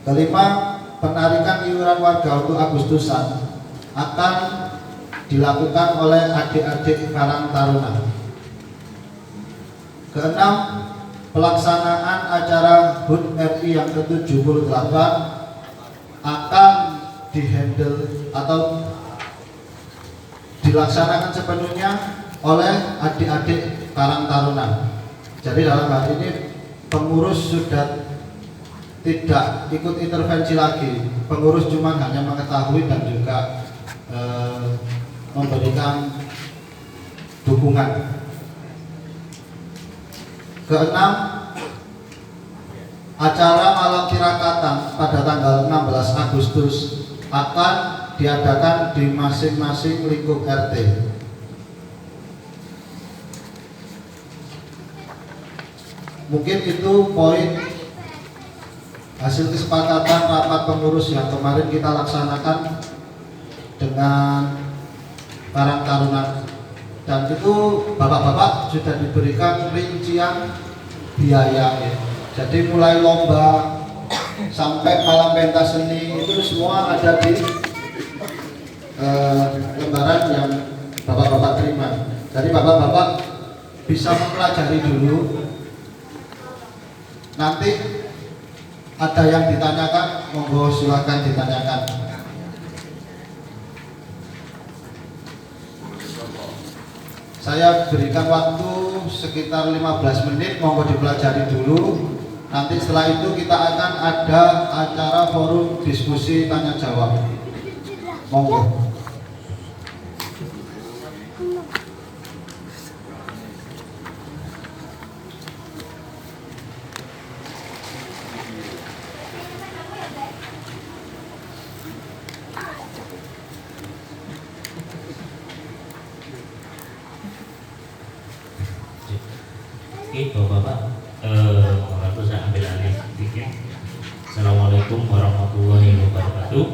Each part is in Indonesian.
Kelima, penarikan iuran warga untuk Agustusan akan dilakukan oleh adik-adik Karang Taruna. Keenam, pelaksanaan acara HUT RI yang ke-78 akan dihandle atau dilaksanakan sepenuhnya oleh adik-adik Karang Taruna. Jadi dalam hal ini pengurus sudah tidak ikut intervensi lagi. Pengurus cuma hanya mengetahui dan juga memberikan dukungan. Keenam, acara malam tirakatan pada tanggal 16 Agustus akan diadakan di masing-masing lingkup RT. Mungkin itu poin hasil kesepakatan rapat pengurus yang kemarin kita laksanakan dengan Karang Taruna, dan itu bapak-bapak sudah diberikan rincian biaya ya. Jadi mulai lomba sampai malam pentas seni itu semua ada di lembaran yang bapak-bapak terima. Jadi bapak-bapak bisa mempelajari dulu. Nanti ada yang ditanyakan, monggo silakan ditanyakan. Saya berikan waktu sekitar 15 menit, monggo dipelajari dulu. Nanti setelah itu kita akan ada acara forum diskusi tanya jawab. Monggo. Oke, Bapak-bapak, waktu saya ambil alih sedikit. Assalamualaikum warahmatullahi wabarakatuh.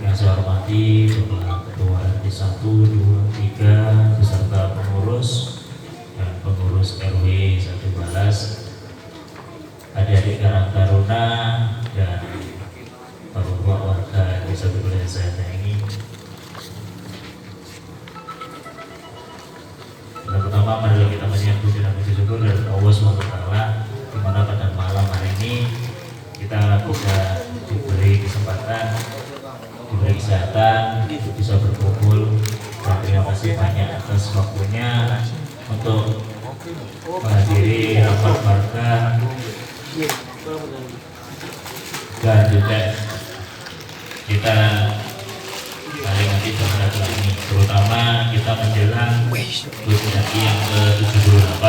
Yang saya hormati Bapak Ketua RT 1, 2, 3 beserta pengurus dan pengurus RW 112, adik-adik Karang Taruna dan bapak-bapak warga desa Bukit saya sayangi. Yang pertama, mari kita menyiapkan puji dan puji syukur dari Allah SWT, di mana pada malam hari ini kita bisa diberi kesempatan, diberi kesehatan untuk bisa berkumpul. Dan terima kasih banyak atas waktunya untuk menghadiri rapat warga dan juga kita hari nanti bersilaturahmi, terutama kita menjelang HUT yang ke-78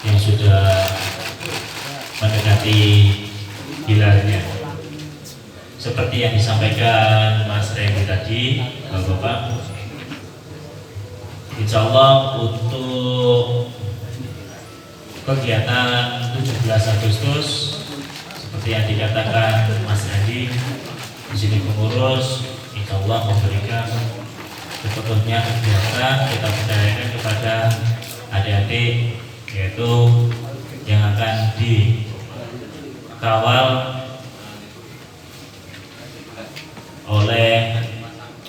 yang sudah mendekati hilalnya. Seperti yang disampaikan Mas Remi tadi, Bapak-bapak, insya Allah untuk kegiatan 17 Agustus seperti yang dikatakan Mas Adi, di sini pengurus insya Allah memberikan sepenuhnya kegiatan kita percayakan kepada adik-adik, yaitu yang akan dikawal oleh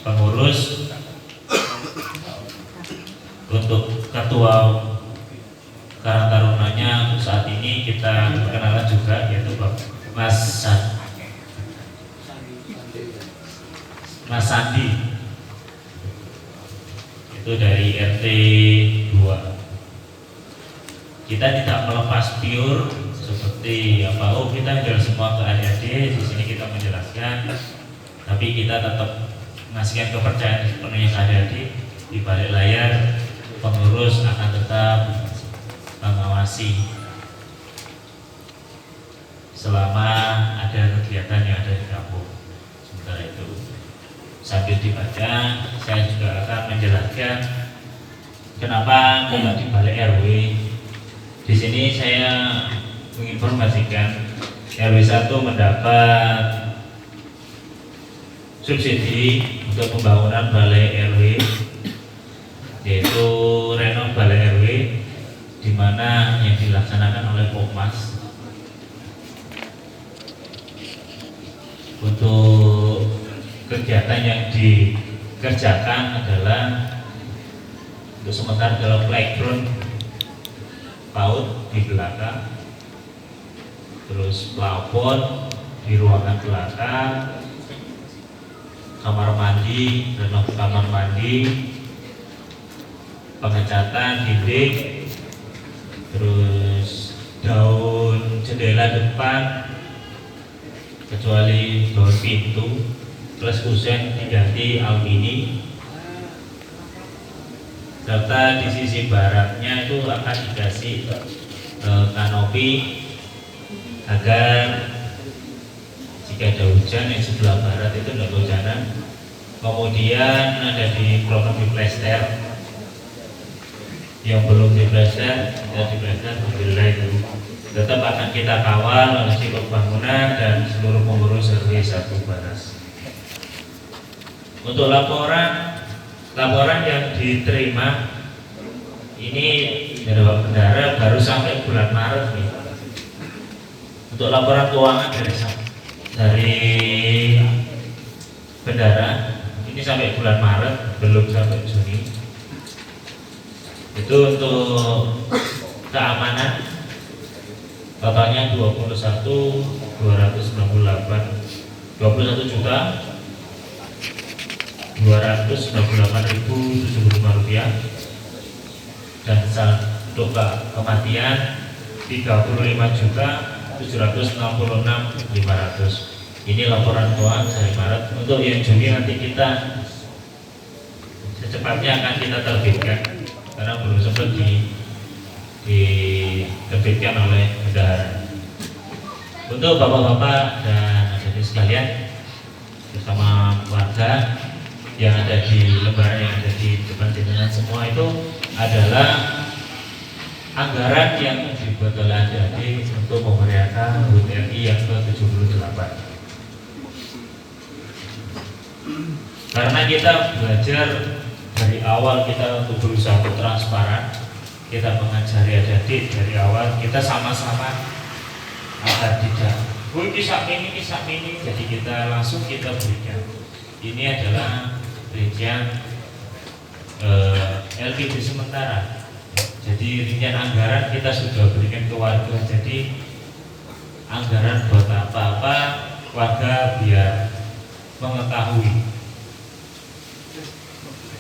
pengurus. Untuk ketua Karang Tarunanya saat ini kita perkenalan juga, yaitu Mas Sandi, itu dari RT 2. Kita tidak melepas pure seperti apa, oh kita jual semua ke adik-adik, di sini kita menjelaskan, tapi kita tetap mengasihkan kepercayaan sepenuhnya ke adik-adik. Di balik layar pengurus akan tetap mengawasi selama ada kegiatan yang ada di kampung. Sementara itu sambil dibaca, saya juga akan menjelaskan kenapa tidak di balik RW. Di sini saya menginformasikan RW 1 mendapat subsidi untuk pembangunan balai RW, yaitu renov balai RW, di mana yang dilaksanakan oleh Pokmas. Untuk kegiatan yang dikerjakan adalah untuk sementara adalah playground PAUD di belakang, terus plafon di ruangan belakang, kamar mandi, renov kamar mandi, pengecatan dinding, terus daun jendela depan kecuali daun pintu, plus kusen diganti alumini, serta di sisi baratnya itu akan dikasih kanopi agar jika ada hujan yang sebelah barat itu tidak kehujanan. Kemudian ada di program di plester, yang belum diplester ya diplester, alhamdulillah itu tetap akan kita kawal oleh Sikop Bangunan dan seluruh pengurus RW 1 Baras. Untuk laporan yang diterima ini dari Pak Bendara baru sampai bulan Maret nih. Untuk laporan keuangan dari Bendara ini sampai bulan Maret, belum sampai Juni. Itu untuk keamanan totalnya 21 juta 298.075 rupiah, dan untuk kematian 35.766.500. Ini laporan keuangan dari Maret. Untuk yang Juni nanti kita secepatnya akan kita terbitkan karena belum sempat diterbitkan oleh bendahara. Untuk bapak-bapak dan adik sekalian bersama warga yang ada di lembaran yang ada di depan jenengan semua, itu adalah anggaran yang dibuat oleh adik-adik untuk memeriahkan HUT RI yang ke-78. Karena kita belajar dari awal, kita untuk berusaha untuk transparan, kita mengajari adik-adik dari awal, kita sama-sama agar tidak kisah ini, jadi kita langsung kita berikan. Ini adalah rincian LPD sementara. Jadi rincian anggaran kita sudah berikan ke warga. Jadi anggaran buat apa-apa warga biar mengetahui.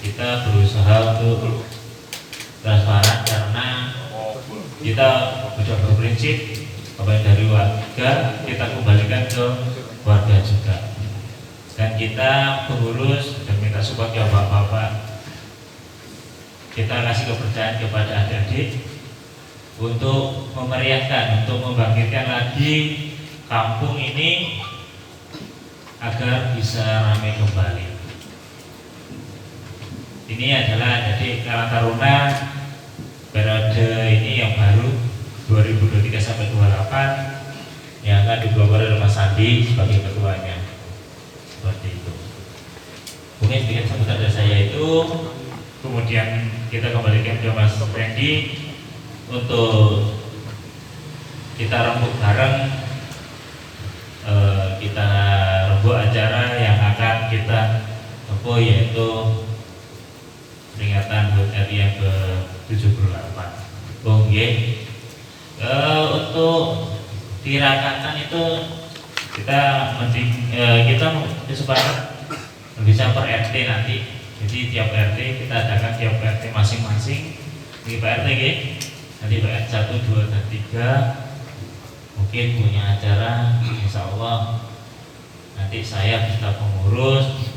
Kita berusaha untuk transparan karena kita sudah berprinsip apa yang dari warga kita kembalikan ke warga juga. Dan kita pengurus dan minta support ya bapak-bapak, kita kasih kepercayaan kepada adik-adik untuk memeriahkan, untuk membangkitkan lagi kampung ini agar bisa ramai kembali. Ini adalah adik Karang Taruna periode ini yang baru 2023 sampai 28 yang akan dikelola oleh Mas Sandi sebagai ketuanya. Seperti itu. Mungkin sedikit sambutan dari saya itu, kemudian kita kembalikan ke Mas Randy untuk kita rembuk bareng, kita rembuk acara yang akan kita tempuh, yaitu peringatan HUT RI yang ke-78. Untuk tirakatan itu kita kita sepakat bisa per RT nanti. Jadi tiap RT kita adakan tiap RT masing-masing. Di Pak RT nanti Pak RT 1, 2, dan 3 mungkin punya acara. Insya Allah nanti saya beserta pengurus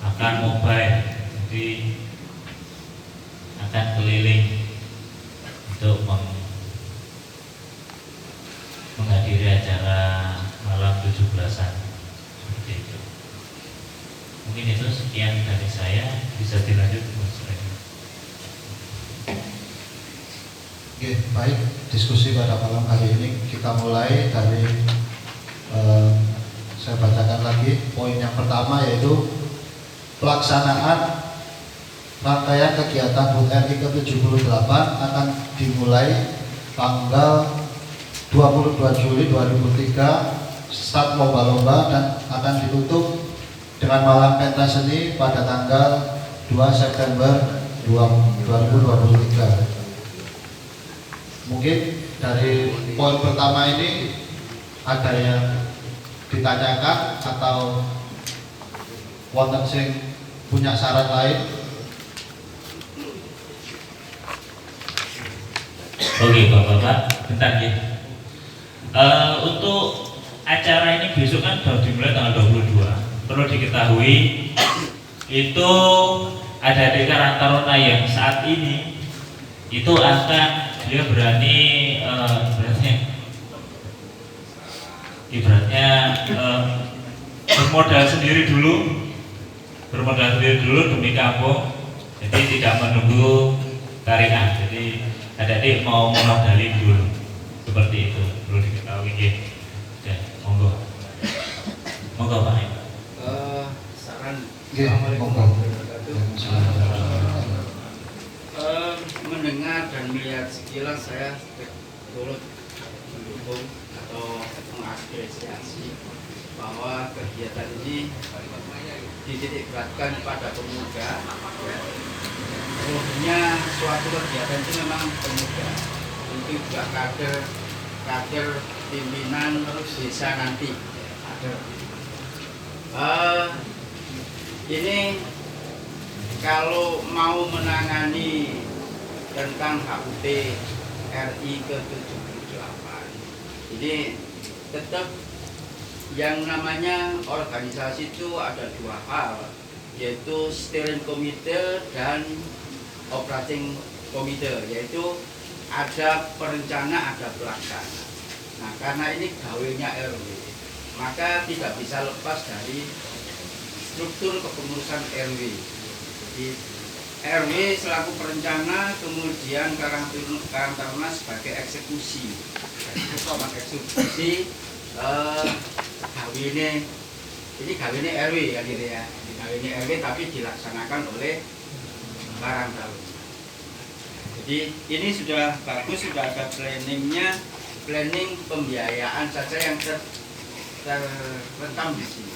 akan mobile, jadi akan keliling untuk menghadiri acara malam 17-an seperti itu. Mungkin itu sekian dari saya, bisa dilanjut Mas Reni. Oke, baik, diskusi pada malam hari ini kita mulai dari saya bacakan lagi poin yang pertama, yaitu pelaksanaan rangkaian kegiatan HUT RI ke-78 akan dimulai tanggal 22 Juli 2003 start lomba-lomba dan akan ditutup dengan malam pentas seni pada tanggal 2 September 2023. Mungkin dari poin pertama ini ada yang ditanyakan atau wonten sing punya syarat lain? Oke Bapak-Bapak, bentar ya. Untuk acara ini besok kan baru dimulai tanggal 22. Perlu diketahui itu ada adik Karang Taruna yang saat ini itu akan dia berani ibaratnya bermodal sendiri dulu demi kampung, jadi tidak menunggu tarian. Jadi adik-adik mau memodali dulu seperti itu, perlu diketahui ya. Ya, monggo Pak. Saran mendengar dan melihat sekilas saya turut mendukung atau mengapresiasi bahwa kegiatan ini dititik beratkan pada pemuda. Sebenarnya suatu kegiatan itu memang pemuda, itu juga kader pimpinan desa nanti. Ini kalau mau menangani tentang HUT RI ke-78, ini tetap yang namanya organisasi itu ada dua hal, yaitu steering committee dan operating committee, yaitu ada perencana, ada pelaksana. Nah, karena ini gawenya RW, maka tidak bisa lepas dari struktur kepengurusan RW. Jadi RW selaku perencana, kemudian Karang Taruna sebagai eksekusi. Eksekusi ini gawene RW ya gitu ya. Gawene RW tapi dilaksanakan oleh Karang Taruna. Jadi ini sudah bagus, sudah ada planningnya, planning pembiayaan saja yang terrentam di sini.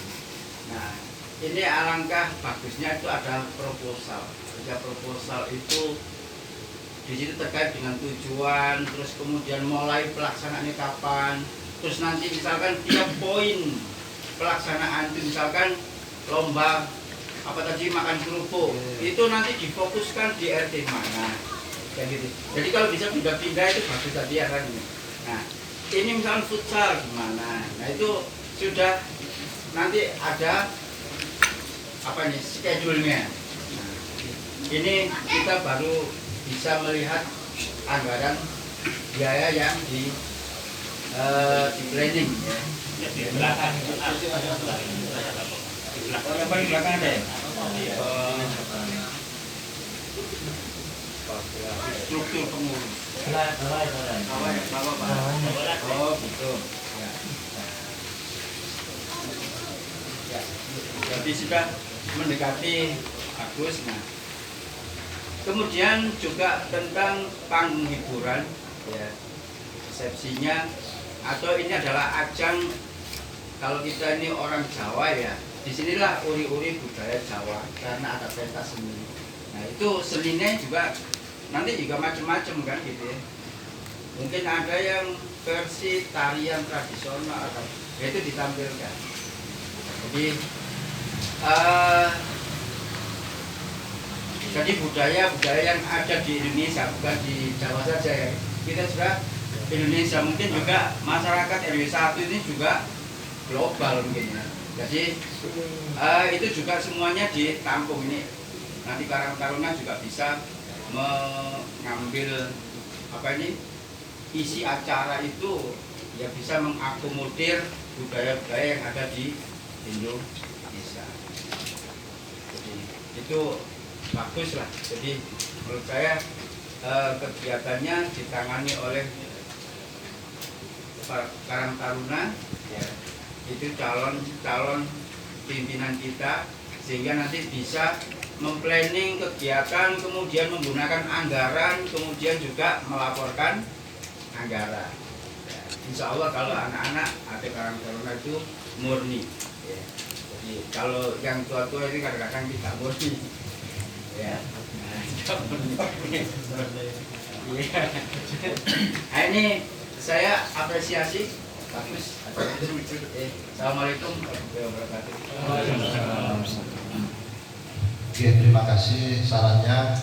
Nah, ini alangkah bagusnya itu ada proposal. Ada proposal itu di situ terkait dengan tujuan, terus kemudian mulai pelaksanaannya kapan, terus nanti misalkan tiap poin pelaksanaan itu misalkan lomba apa tadi makan kerupuk, itu nanti difokuskan di RT mana, kayak gitu. Jadi kalau bisa pindah-pindah itu bagus tadi ya kan. Nah, ini misalkan futsal gimana, nah itu sudah nanti ada apa nih schedule-nya. Nah, ini kita baru bisa melihat anggaran biaya yang di planning ya. Di belakang yang paling belakang ada ya? Struktur pengurus. Oh gitu. Ya. Jadi sudah mendekati bagus. Nah, kemudian juga tentang panggung hiburan, ya, resepsinya, atau ini adalah ajang, kalau kita ini orang Jawa ya, disinilah uri-uri budaya Jawa karena ada pentas seni. Nah itu seninya juga nanti juga macam-macam kan gitu ya. Mungkin ada yang versi tarian tradisional atau itu ditampilkan. Jadi budaya-budaya yang ada di Indonesia, bukan di Jawa saja ya. Kita sudah Indonesia, mungkin juga masyarakat RW 1 ini juga global mungkin ya. Jadi itu juga semuanya ditampung ini. Nanti Karang Taruna juga bisa mengambil apa ini isi acara itu ya, bisa mengakomodir budaya-budaya yang ada di Indonesia. Jadi itu bagus lah. Jadi menurut saya kegiatannya ditangani oleh Karang Taruna ya, itu calon pimpinan kita, sehingga nanti bisa memplanning kegiatan, kemudian menggunakan anggaran, kemudian juga melaporkan anggaran ya. insya Allah kalau anak-anak ada Karang Taruna itu murni ya. Jadi kalau yang tua-tua ini kadang-kadang tidak murni ya. Nah, ini saya apresiasi bagus. Assalamualaikum warahmatullahi wabarakatuh. Oke, terima kasih sarannya.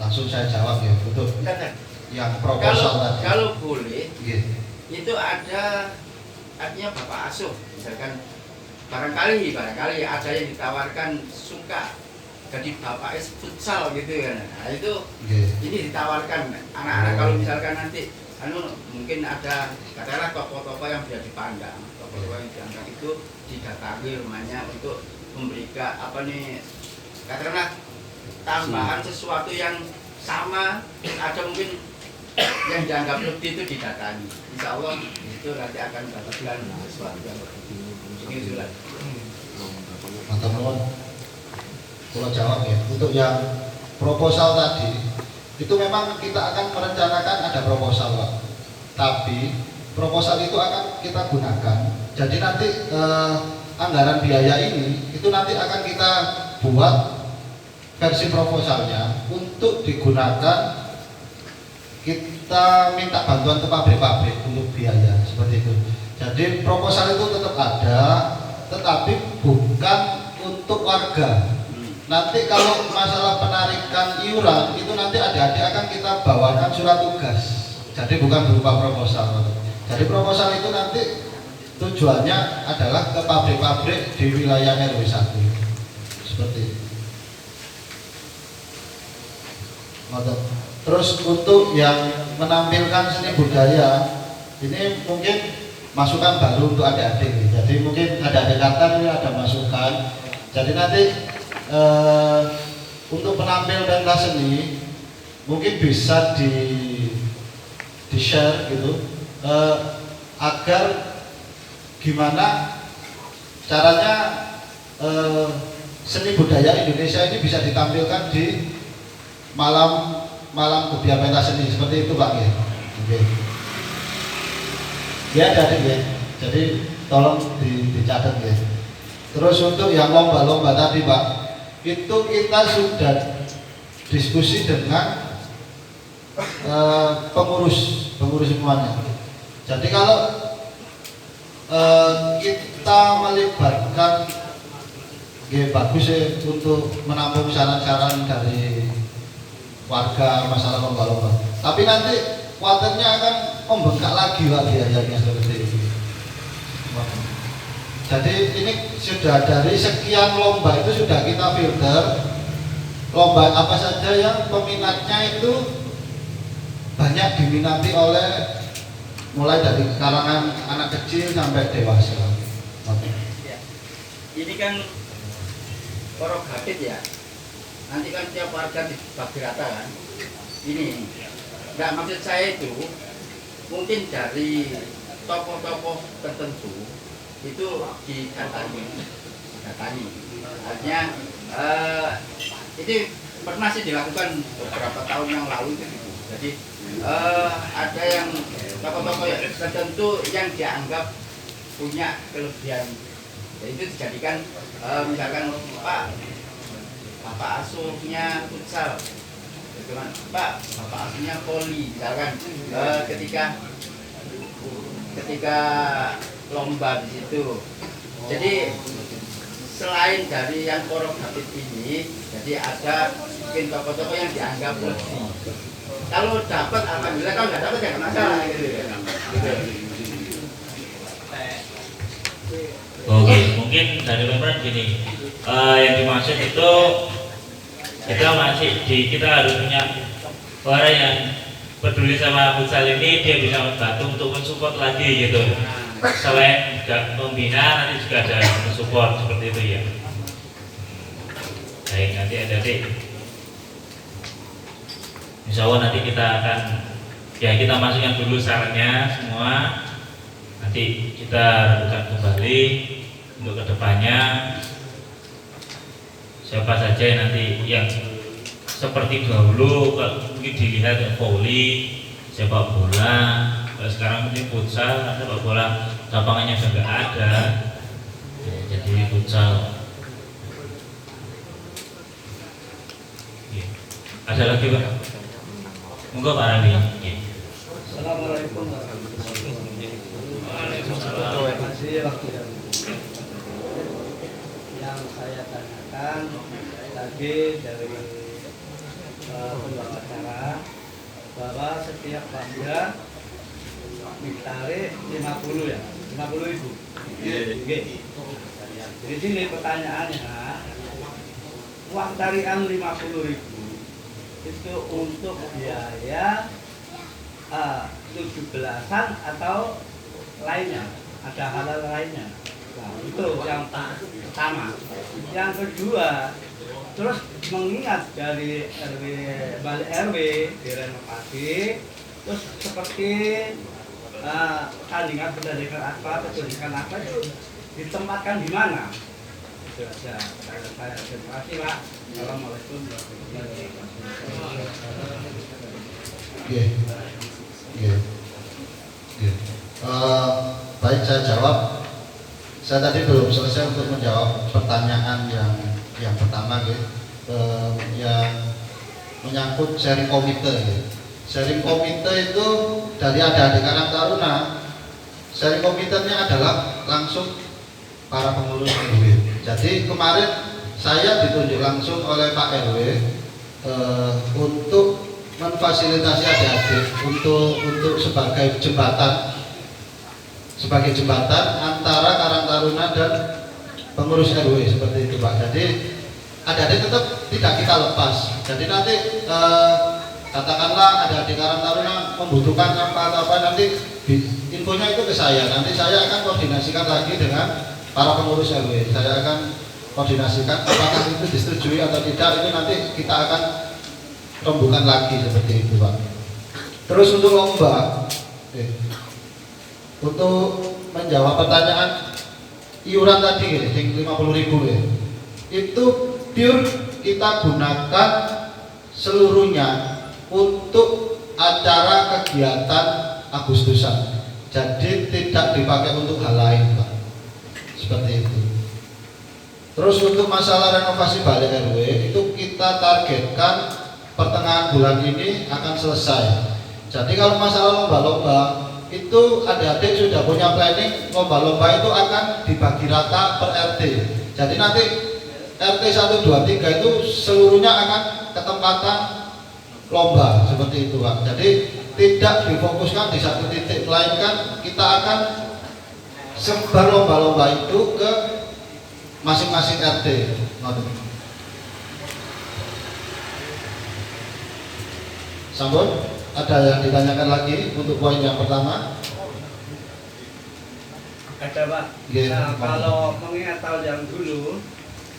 Langsung saya jawab ya untuk yang proposal tadi. Kalau boleh, Iya. itu ada artinya Bapak asuh, misalkan barangkali ada yang ditawarkan suka jadi Bapak futsal gitu ya. Nah itu Iya. ini ditawarkan anak-anak kalau misalkan nanti mungkin ada katakanlah tokoh-tokoh yang bisa dipandang, tokoh-tokoh yang dianggap itu didatangi rumahnya untuk memberikan katakanlah tambahan sesuatu yang sama, ada mungkin yang dianggap lebih itu didatangi. Insya Allah itu nanti akan mendapatkan sesuatu yang lebih. Ini usulan. Mantap nuwun. Kalau jawab ya, untuk yang proposal tadi itu memang kita akan merencanakan ada proposal Pak. Tapi proposal itu akan kita gunakan. Jadi nanti anggaran biaya ini itu nanti akan kita buat versi proposalnya untuk digunakan, kita minta bantuan ke pabrik-pabrik untuk biaya seperti itu. Jadi proposal itu tetap ada, tetapi bukan untuk warga. Nanti kalau masalah penarikan iuran itu nanti adik-adik akan kita bawakan surat tugas. Jadi bukan berupa proposal. Jadi proposal itu nanti tujuannya adalah ke pabrik-pabrik di wilayah RW 1. Seperti itu. Terus untuk yang menampilkan seni budaya ini mungkin masukan baru untuk adik-adik. Jadi mungkin ada dekatan ini ada masukan. Jadi nanti untuk penampil pentas seni mungkin bisa di share gitu agar gimana caranya seni budaya Indonesia ini bisa ditampilkan di malam kebiar pentas seni seperti itu Pak ya. Oke. Ya jadi ya. Jadi tolong dicatat ya. Terus untuk yang lomba-lomba tadi Pak, itu kita sudah diskusi dengan pengurus semuanya. Jadi kalau kita melibatkan bagus ya untuk menampung saran-saran dari warga masalah lomba-lomba. Tapi nanti kuatirnya akan membengkak lagi Pak biayanya seperti itu. Jadi ini sudah dari sekian lomba itu sudah kita filter lomba apa saja yang peminatnya itu banyak diminati oleh mulai dari kalangan anak kecil sampai dewasa. Ya. Ini kan prerogatif ya. Nanti kan tiap warga dibagi rata kan. Ini nggak maksud saya itu mungkin dari tokoh-tokoh tertentu itu didatangi. Artinya ini pernah sih dilakukan beberapa tahun yang lalu gitu. Jadi ada yang tokoh-tokoh tertentu yang dianggap punya kelebihan, ya, itu dijadikan misalkan Bapak asuhnya futsal, gitu kan, Pak Bapak asuhnya voli, misalkan ketika lomba di situ. Jadi selain dari yang prerogatif ini, jadi ada mungkin tokoh-tokoh yang dianggap lebih. Kalau dapat alhamdulillah, kalau nggak dapat ya nggak masalah gitu. Oke, mungkin dari Pemprov gini, yang dimaksud itu kita harus punya orang yang peduli sama futsal ini, dia bisa membantu untuk mensupport lagi gitu. Selain juga membina, nanti juga ada mensupport seperti itu ya. Baik, nanti ada Insya Allah nanti kita akan kita masukkan dulu sarannya semua. Nanti kita lakukan kembali untuk kedepannya siapa saja yang nanti yang seperti dahulu mungkin dilihat voli sepak bola. Kalau sekarang mungkin futsal, sepak bola lapangannya sudah nggak ada, ya, jadi futsal. Ya. Ada lagi Pak? Monggo Pak Rani. Ya. Assalamualaikum warahmatullahi wabarakatuh. Terima kasih waktunya. Yang saya tanyakan tadi dari pembawa acara bahwa setiap warga ditarik 50 ya, 50.000. Di sini pertanyaannya, uang tarikan 50.000 itu untuk biaya 17-an atau lainnya, ada hal lainnya. Nah, itu yang pertama. Yang kedua, terus mengingat dari RW balik RW direnovasi, terus seperti tandingan pendidikan apa, pendidikan apa itu ditempatkan di mana? Itu aja pertanyaan saya. Terima kasih Pak. Assalamualaikum warahmatullahi wabarakatuh. Oke. Baik, saya jawab. Saya tadi belum selesai untuk menjawab pertanyaan yang pertama, yang menyangkut sharing komite. Sharing komite itu dari adik-adik Karang Taruna. Sharing komitenya adalah langsung para pengurus RW. Jadi kemarin saya ditunjuk langsung oleh Pak RW untuk memfasilitasi adik-adik untuk sebagai jembatan antara Karang Taruna dan pengurus RW, seperti itu Pak. Jadi adik-adik tetap tidak kita lepas. Jadi nanti katakanlah adik-adik Karang Taruna membutuhkan apa nanti infonya itu ke saya. Nanti saya akan koordinasikan lagi dengan para pengurus RW. Saya akan koordinasikan apakah itu disetujui atau tidak, itu nanti kita akan rembukan lagi, seperti itu Pak. Terus untuk lomba, untuk menjawab pertanyaan iuran tadi yang 50.000 itu pure kita gunakan seluruhnya untuk acara kegiatan Agustusan. Jadi tidak dipakai untuk hal lain Pak, seperti itu. Terus untuk masalah renovasi balik RW itu kita targetkan pertengahan bulan ini akan selesai. Jadi kalau masalah lomba-lomba itu adik-adik sudah punya planning, lomba-lomba itu akan dibagi rata per RT. Jadi nanti RT 1, 2, 3 itu seluruhnya akan ketempatan lomba, seperti itu Pak. Jadi tidak difokuskan di satu titik, melainkan kita akan sebar lomba-lomba itu ke masing-masing RT. Sambut, ada yang ditanyakan lagi untuk poin yang pertama? Ada Pak. Nah, kalau mengingat tahun yang dulu,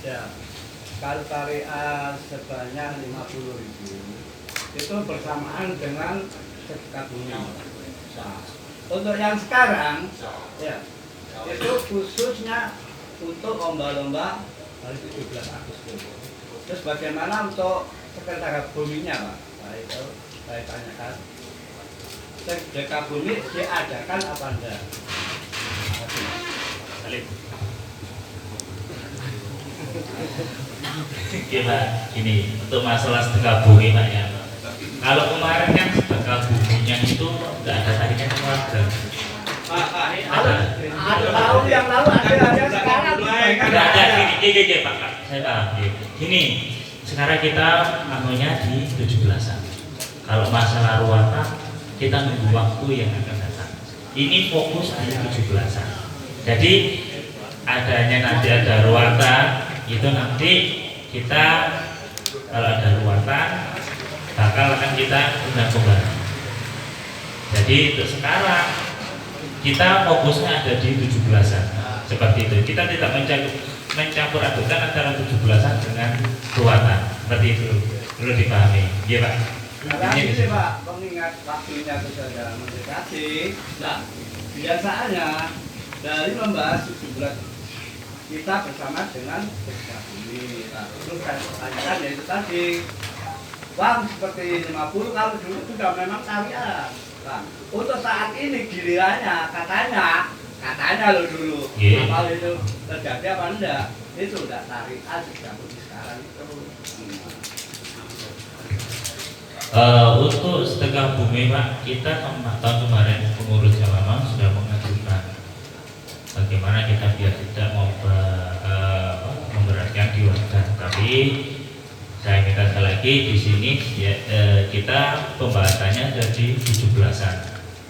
ya kalau tarian sebanyak 50.000 itu bersamaan dengan sedekah bumi. Nah, untuk yang sekarang, ya itu khususnya untuk lomba-lomba hari 17 Agustus. Terus bagaimana untuk sedekah buminya Pak? Nah, itu saya tanyakan, sedekah bumi diadakan apa enggak? Balik. Oke Pak, ini untuk masalah sedekah bumi Pak ya. Kalau kemarin kan sedekah buminya itu nggak ada tarikan keluarga. Tahun yang lalu ada sekarang Tidak ada gini Pak, saya paham. Gini, sekarang kita anunya di 17-an. Kalau masalah ruatan kita nunggu waktu yang akan datang. Ini fokus di 17-an. Jadi adanya nanti ada ruatan itu nanti kita kalau ada ruatan bakal akan kita undang kembali. Jadi untuk sekarang kita fokusnya ada di 17-an, seperti itu. Kita tidak mencampur adukan antara 17-an dengan ruatan, seperti itu. Perlu dipahami, iya Pak. Nah, ini Pak, mengingat waktunya sudah mendekati. Nah, biasanya dari membahas 17 kita bersama dengan sedekah bumi. Nah, terus saya pertanyakan yaitu tadi, uang seperti 50 kalau dulu sudah memang tarian. Nah, untuk saat ini gilirannya katanya lo dulu Iya. kapal itu terjadi apa enggak itu udah syariat sudah sekarang itu. Untuk setengah bumi Pak, kita tahun kemarin pengurus Jalama sudah mengajukan bagaimana kita biar tidak memberatkan di warga. Tapi saya minta sekali lagi di sini ya, kita pembahasannya jadi 17-an.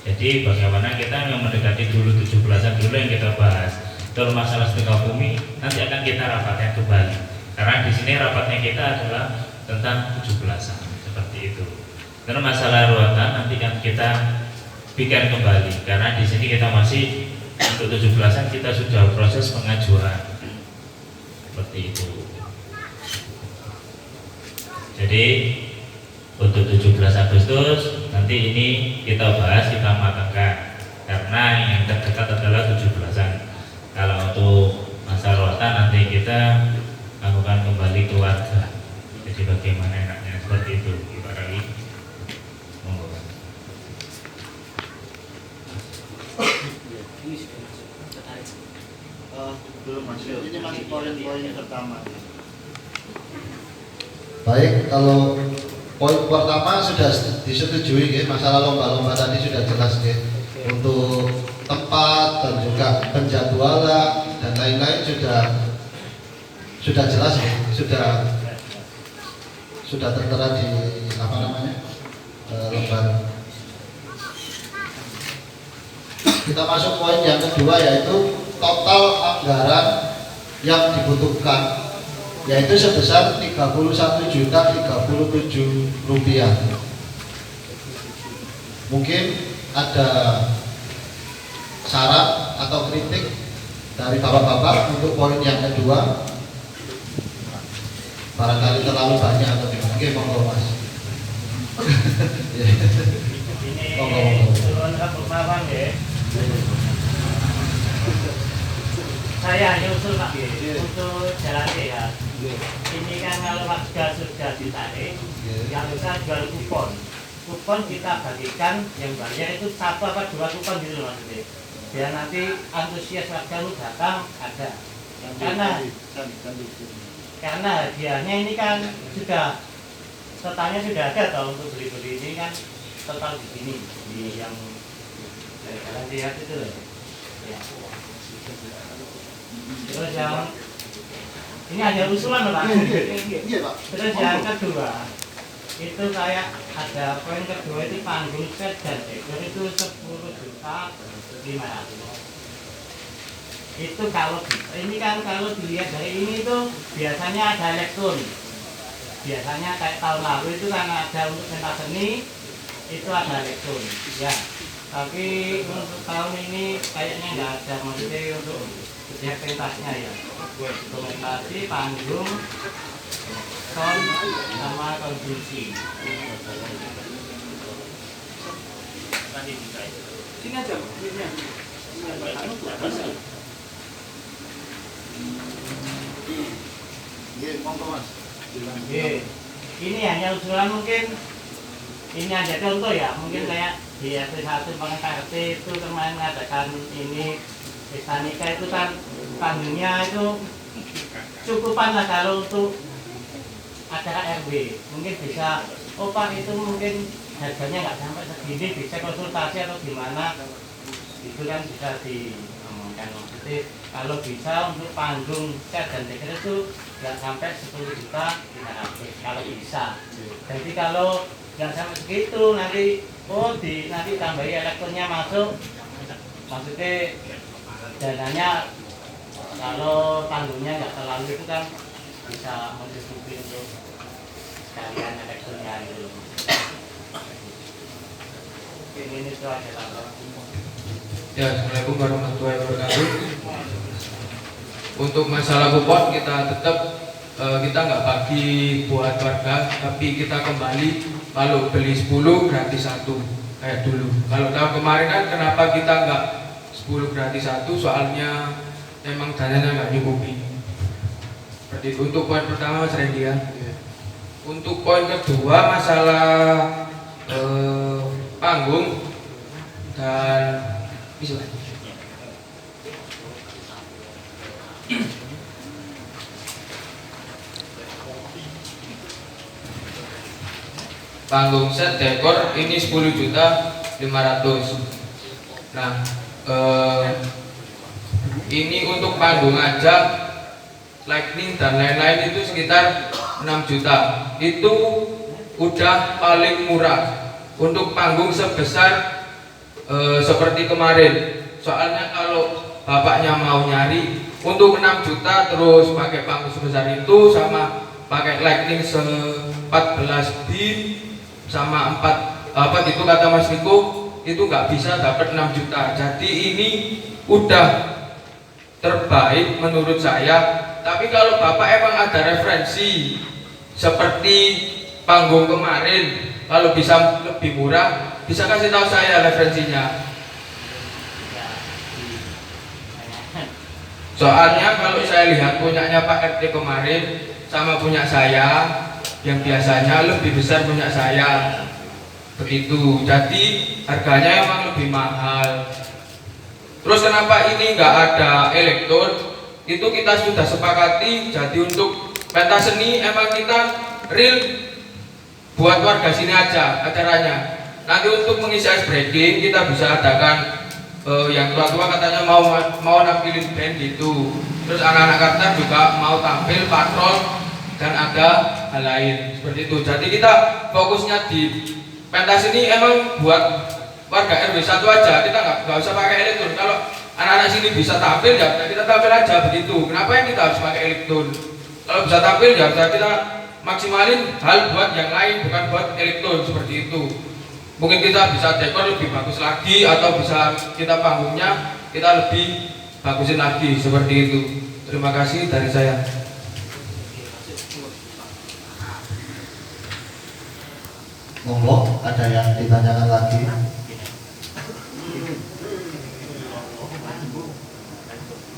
Jadi bagaimana kita yang mendekati dulu 17-an dulu yang kita bahas. Kalau masalah setengah bumi nanti akan kita rapatkan kembali. Karena di sini rapatnya kita adalah tentang 17-an seperti itu. Karena masalah ruatan nanti kan kita bikin kembali. Karena di sini kita masih untuk 17-an kita sudah proses pengajuan seperti itu. Jadi untuk 17 Agustus nanti ini kita bahas, kita matangkan karena yang terdekat adalah 17-an. Kalau untuk masa ruatan nanti kita lakukan kembali keluarga. Jadi bagaimana enaknya seperti itu, Pak Rawi. Monggo. Belum masuk. Ini masih poin-poin pertama. Baik, kalau poin pertama sudah disetujui ya, masalah lomba-lomba tadi sudah jelas ya. Untuk tempat dan juga penjadwalan dan lain-lain sudah jelas ya, sudah tertera di apa namanya lembar. Kita masuk poin yang kedua yaitu total anggaran yang dibutuhkan yaitu sebesar Rp31.037.000. Mungkin ada saran atau kritik dari bapak-bapak untuk poin yang kedua, barangkali terlalu banyak atau gimana? Oke, monggo Mas. Ini turun ke pemahaman ya. Saya hanya usul Pak untuk jalan ya. Ini kan kalau warga sudah ditarik, yang bisa jual kupon. Kupon kita bagikan, yang bayar itu 1 apa 2 kupon gitu loh maksudnya. Biar nanti antusias warga lu datang ada. Karena hadiahnya ini kan sudah totalnya sudah ada toh untuk beli-beli ini kan total di sini di yang jalan lihat itu loh. Ya. Terus yang ini ada usulan loh Pak. Terus yang kedua itu kayak ada poin kedua itu panggung set dan dekor itu 10.500.000. Itu kalau ini kan kalau dilihat dari ini itu biasanya ada elektron. Biasanya kayak tahun lalu itu kan ada untuk pentas seni itu ada elektron ya. Tapi untuk tahun ini kayaknya nggak ada maksudnya untuk setiap pentasnya ya. Dokumentasi, panggung, sound sama konsumsi. Sini aja, ini. Ini hanya usulan mungkin ini ada contoh ya, mungkin kayak di RT1 Pangerti itu kemarin mengadakan ini pesta nikah itu kan panggungnya itu cukupan lah kalau untuk acara RW mungkin bisa oh Pak itu mungkin harganya nggak sampai segini bisa konsultasi atau gimana itu kan bisa diomongkan maksudnya kalau bisa untuk panggung set dan dekor itu nggak sampai 10 juta kalau bisa jadi kalau nggak sampai segitu nanti nanti tambahi elektronnya masuk maksudnya dananya kalau panggungnya nggak terlalu itu kan bisa mencukupi untuk sekalian elektronnya gitu. Ini itu aja tambahan. Ya, Assalamualaikum warahmatullahi wabarakatuh. Untuk masalah kupon kita tetap kita nggak bagi buat warga, tapi kita kembali kalau beli 10 gratis 1 kayak dulu. Kalau tahun kemarin kan kenapa kita nggak 10 gratis 1 soalnya memang dananya nggak nyukupi. Seperti itu. Untuk poin pertama Mas Randy ya. Untuk poin kedua masalah panggung dan bisa. Panggung set dekor ini 10.500.000. Nah, ini untuk panggung aja, lightning dan lain-lain itu sekitar 6 juta. Itu udah paling murah untuk panggung sebesar seperti kemarin. Soalnya kalau bapaknya mau nyari untuk 6 juta terus pakai panggung sebesar itu sama pakai lightning 14 bin sama 4 apa gitu kata Mas Niko, itu nggak bisa dapat 6 juta. Jadi ini udah terbaik menurut saya. Tapi kalau bapak emang ada referensi seperti panggung kemarin, kalau bisa lebih murah bisa kasih tahu saya referensinya. Soalnya kalau saya lihat punyanya Pak RT kemarin sama punya saya, yang biasanya lebih besar punya saya, begitu. Jadi harganya emang lebih mahal. Terus kenapa ini nggak ada elektron? Itu kita sudah sepakati. Jadi untuk pentas seni emang kita real buat warga sini aja acaranya. Nanti untuk mengisi ice breaking kita bisa adakan yang tua-tua katanya mau nampilin band gitu. Terus anak-anak Kartar juga mau tampil patrol dan ada hal lain seperti itu. Jadi kita fokusnya di pentas ini emang buat warga RW 1 aja. Kita nggak usah pakai elektron. Kalau anak-anak sini bisa tampil ya kita tampil aja begitu. Kenapa yang kita harus pakai elektron? Kalau bisa tampil ya kita maksimalin hal buat yang lain, bukan buat elektron seperti itu. Mungkin kita bisa dekor lebih bagus lagi atau bisa kita panggungnya kita lebih bagusin lagi seperti itu. Terima kasih dari saya. Monggo, ada yang ditanyakan lagi?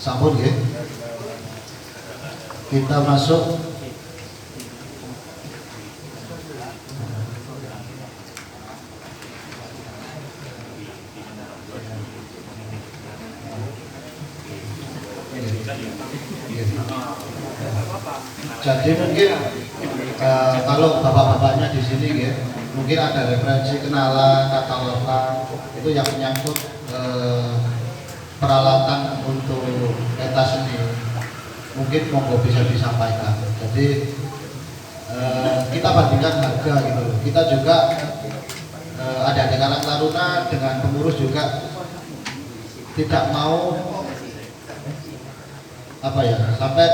Sampun ya. Kita masuk jadi mungkin kalau bapak-bapaknya di sini ya, mungkin ada referensi kenalan kata lokal itu yang menyangkut peralatan untuk pentas seni, mungkin monggo bisa disampaikan. Jadi kita bandingkan harga gitu loh. Kita juga ada di Karang Taruna dengan pengurus juga tidak mau apa ya sampai